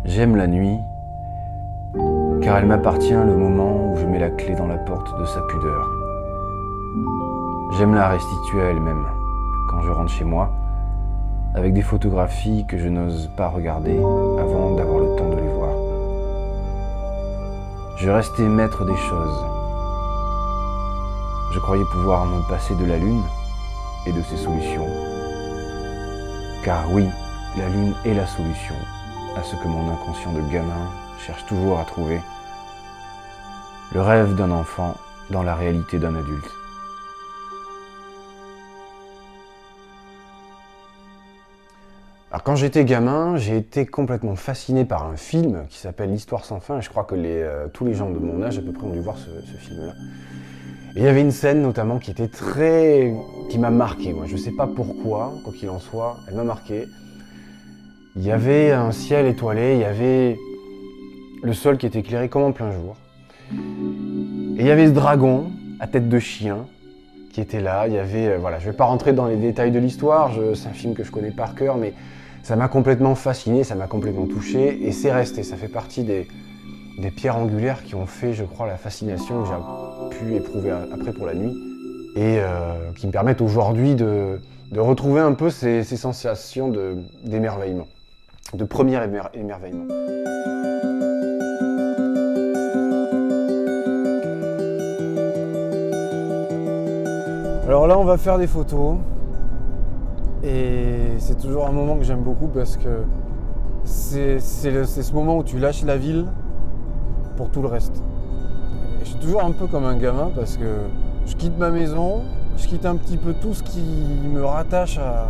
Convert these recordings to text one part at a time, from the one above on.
J'aime la nuit, car elle m'appartient le moment où je mets la clé dans la porte de sa pudeur. J'aime la restituer à elle-même, quand je rentre chez moi, avec des photographies que je n'ose pas regarder avant d'avoir le temps de les voir. Je restais maître des choses. Je croyais pouvoir me passer de la lune et de ses solutions. Car oui, la lune est la solution à ce que mon inconscient de gamin cherche toujours à trouver. Le rêve d'un enfant dans la réalité d'un adulte. Alors quand j'étais gamin, j'ai été complètement fasciné par un film qui s'appelle L'Histoire sans fin. Et je crois que tous les gens de mon âge à peu près ont dû voir ce film-là. Et il y avait une scène notamment qui m'a marqué. Moi, je ne sais pas pourquoi, quoi qu'il en soit, elle m'a marqué. Il y avait un ciel étoilé, il y avait le sol qui était éclairé comme en plein jour. Et il y avait ce dragon à tête de chien qui était là. Il y avait, voilà, je ne vais pas rentrer dans les détails de l'histoire, c'est un film que je connais par cœur, mais ça m'a complètement fasciné, ça m'a complètement touché, et c'est resté. Ça fait partie des pierres angulaires qui ont fait, je crois, la fascination que j'ai pu éprouver après pour la nuit, et qui me permettent aujourd'hui de retrouver un peu ces sensations d'émerveillement, de premier émerveillement. Alors là, on va faire des photos, et c'est toujours un moment que j'aime beaucoup parce que c'est ce moment où tu lâches la ville pour tout le reste. Et je suis toujours un peu comme un gamin parce que je quitte ma maison, je quitte un petit peu tout ce qui me rattache à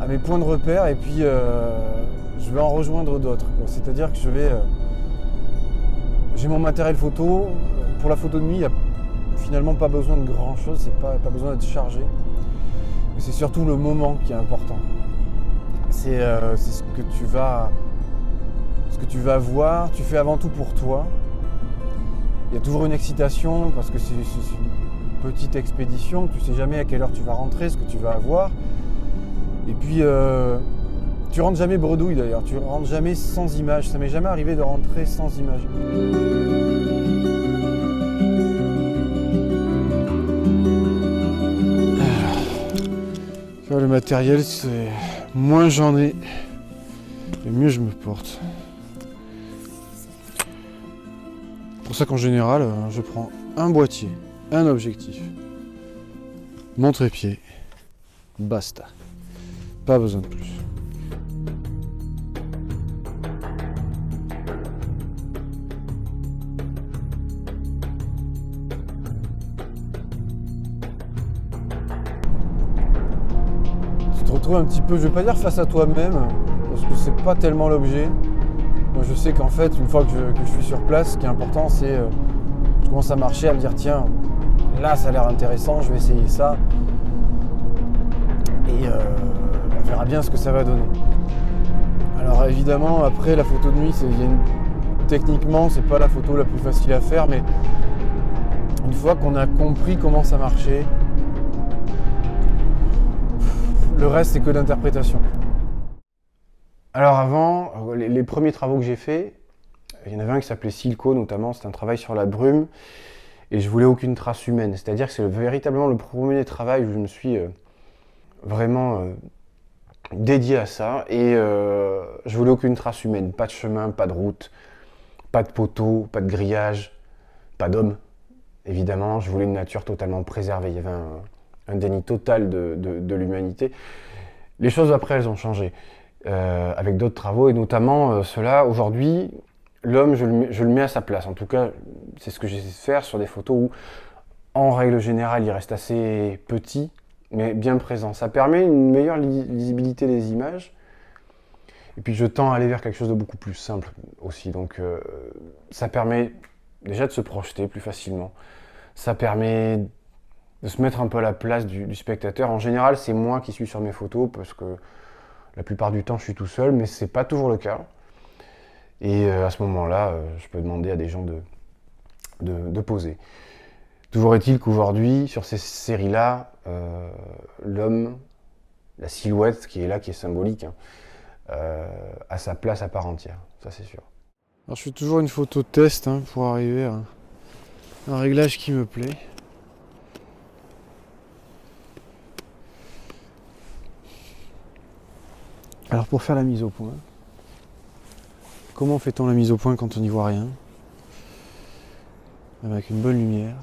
mes points de repère, et puis je vais en rejoindre d'autres. C'est-à-dire que j'ai mon matériel photo. Pour la photo de nuit, il n'y a finalement pas besoin de grand chose, c'est pas besoin d'être chargé. Mais c'est surtout le moment qui est important. C'est ce que tu vas voir, tu fais avant tout pour toi. Il y a toujours une excitation parce que c'est une petite expédition, tu sais jamais à quelle heure tu vas rentrer, ce que tu vas avoir. Et puis tu rentres jamais bredouille d'ailleurs, tu rentres jamais sans image. Ça m'est jamais arrivé de rentrer sans image. Alors, le matériel, c'est moins j'en ai, et mieux je me porte. C'est pour ça qu'en général, je prends un boîtier, un objectif, mon trépied, basta. Pas besoin de plus. Tu te retrouves un petit peu, je vais pas dire face à toi-même, parce que c'est pas tellement l'objet. Moi je sais qu'en fait, une fois que je suis sur place, ce qui est important, c'est je commence à marcher, à me dire tiens, là ça a l'air intéressant, je vais essayer ça. Et on verra bien ce que ça va donner. Alors évidemment, après la photo de nuit, techniquement, c'est pas la photo la plus facile à faire, mais une fois qu'on a compris comment ça marchait, le reste c'est que d'interprétation. Alors avant, les premiers travaux que j'ai faits, il y en avait un qui s'appelait Silco notamment, c'était un travail sur la brume, et je voulais aucune trace humaine. C'est-à-dire que c'est véritablement le premier travail où je me suis vraiment dédié à ça, et je voulais aucune trace humaine, pas de chemin, pas de route, pas de poteau, pas de grillage, pas d'homme, évidemment. Je voulais une nature totalement préservée, il y avait un déni total de l'humanité. Les choses après, elles ont changé, avec d'autres travaux, et notamment ceux-là. Aujourd'hui, l'homme, je le mets à sa place. En tout cas, c'est ce que j'essaie de faire sur des photos où, en règle générale, il reste assez petit, mais bien présent. Ça permet une meilleure lisibilité des images. Et puis je tends à aller vers quelque chose de beaucoup plus simple aussi. Donc ça permet déjà de se projeter plus facilement. Ça permet de se mettre un peu à la place du spectateur. En général, c'est moi qui suis sur mes photos parce que la plupart du temps, je suis tout seul, mais c'est pas toujours le cas. Et à ce moment-là, je peux demander à des gens de poser. Toujours est-il qu'aujourd'hui, sur ces séries-là, l'homme, la silhouette qui est là, qui est symbolique, hein, à sa place à part entière, ça c'est sûr. Alors je fais toujours une photo test pour arriver à un réglage qui me plaît. Alors pour faire la mise au point, comment fait-on la mise au point quand on n'y voit rien? Avec une bonne lumière.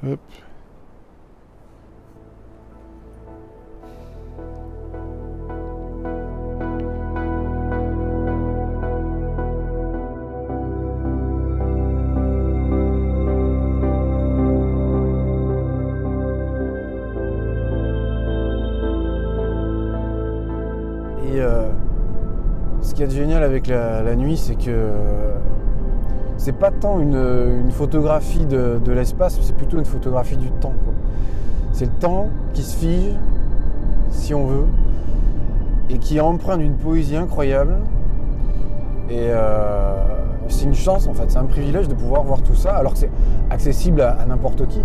Hop. Et ce qu'il y a de génial avec la nuit, c'est que c'est pas tant une photographie de l'espace, c'est plutôt une photographie du temps, quoi. C'est le temps qui se fige, si on veut, et qui emprunte d'une poésie incroyable. Et c'est une chance en fait, c'est un privilège de pouvoir voir tout ça, alors que c'est accessible à n'importe qui.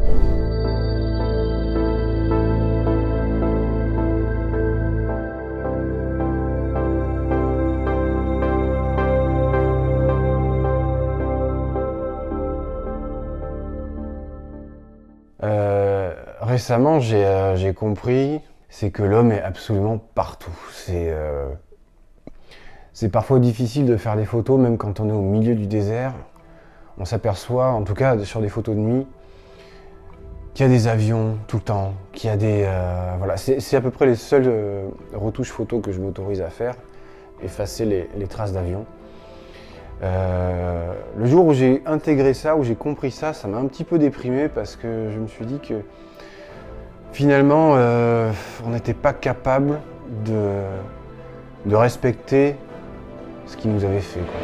Récemment, j'ai compris, c'est que l'homme est absolument partout. C'est parfois difficile de faire des photos, même quand on est au milieu du désert. On s'aperçoit, en tout cas sur des photos de nuit, qu'il y a des avions tout le temps, qu'il y a des... voilà, c'est à peu près les seules retouches photos que je m'autorise à faire, effacer les traces d'avions. Le jour où j'ai intégré ça, où j'ai compris ça, ça m'a un petit peu déprimé parce que je me suis dit que finalement, on n'était pas capable de respecter ce qu'il nous avait fait, quoi.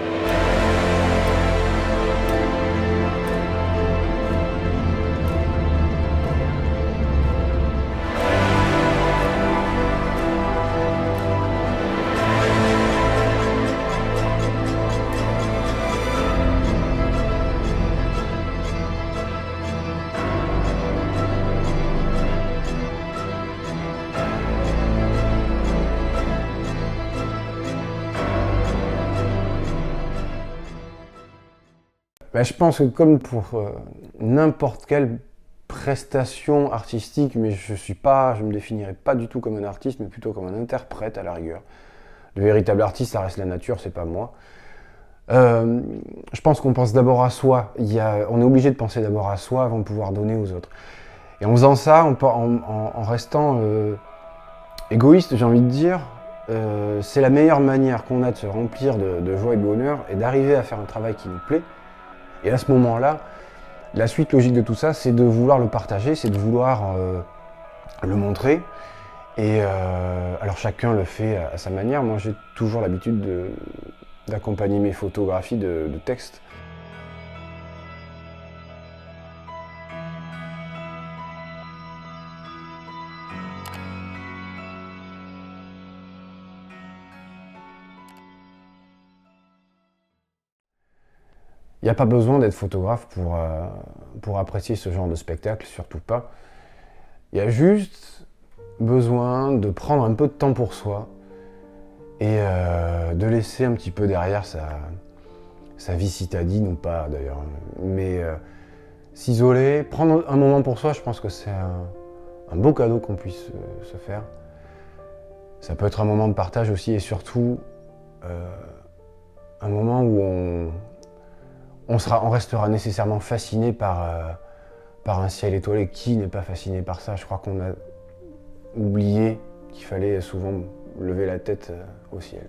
Ben, je pense que comme pour n'importe quelle prestation artistique, mais je me définirais pas du tout comme un artiste, mais plutôt comme un interprète à la rigueur. Le véritable artiste, ça reste la nature, c'est pas moi. Je pense qu'on pense d'abord à soi. On est obligé de penser d'abord à soi avant de pouvoir donner aux autres. Et en faisant ça, en restant égoïste, j'ai envie de dire, c'est la meilleure manière qu'on a de se remplir de joie et de bonheur et d'arriver à faire un travail qui nous plaît. Et à ce moment-là, la suite logique de tout ça, c'est de vouloir le partager, c'est de vouloir le montrer. Et alors chacun le fait à sa manière. Moi, j'ai toujours l'habitude d'accompagner mes photographies de textes. Il n'y a pas besoin d'être photographe pour apprécier ce genre de spectacle, surtout pas. Il y a juste besoin de prendre un peu de temps pour soi et de laisser un petit peu derrière sa vie citadine, ou pas d'ailleurs, mais s'isoler, prendre un moment pour soi, je pense que c'est un beau cadeau qu'on puisse se faire. Ça peut être un moment de partage aussi et surtout un moment où on restera nécessairement fasciné par un ciel étoilé. Qui n'est pas fasciné par ça? Je crois qu'on a oublié qu'il fallait souvent lever la tête au ciel.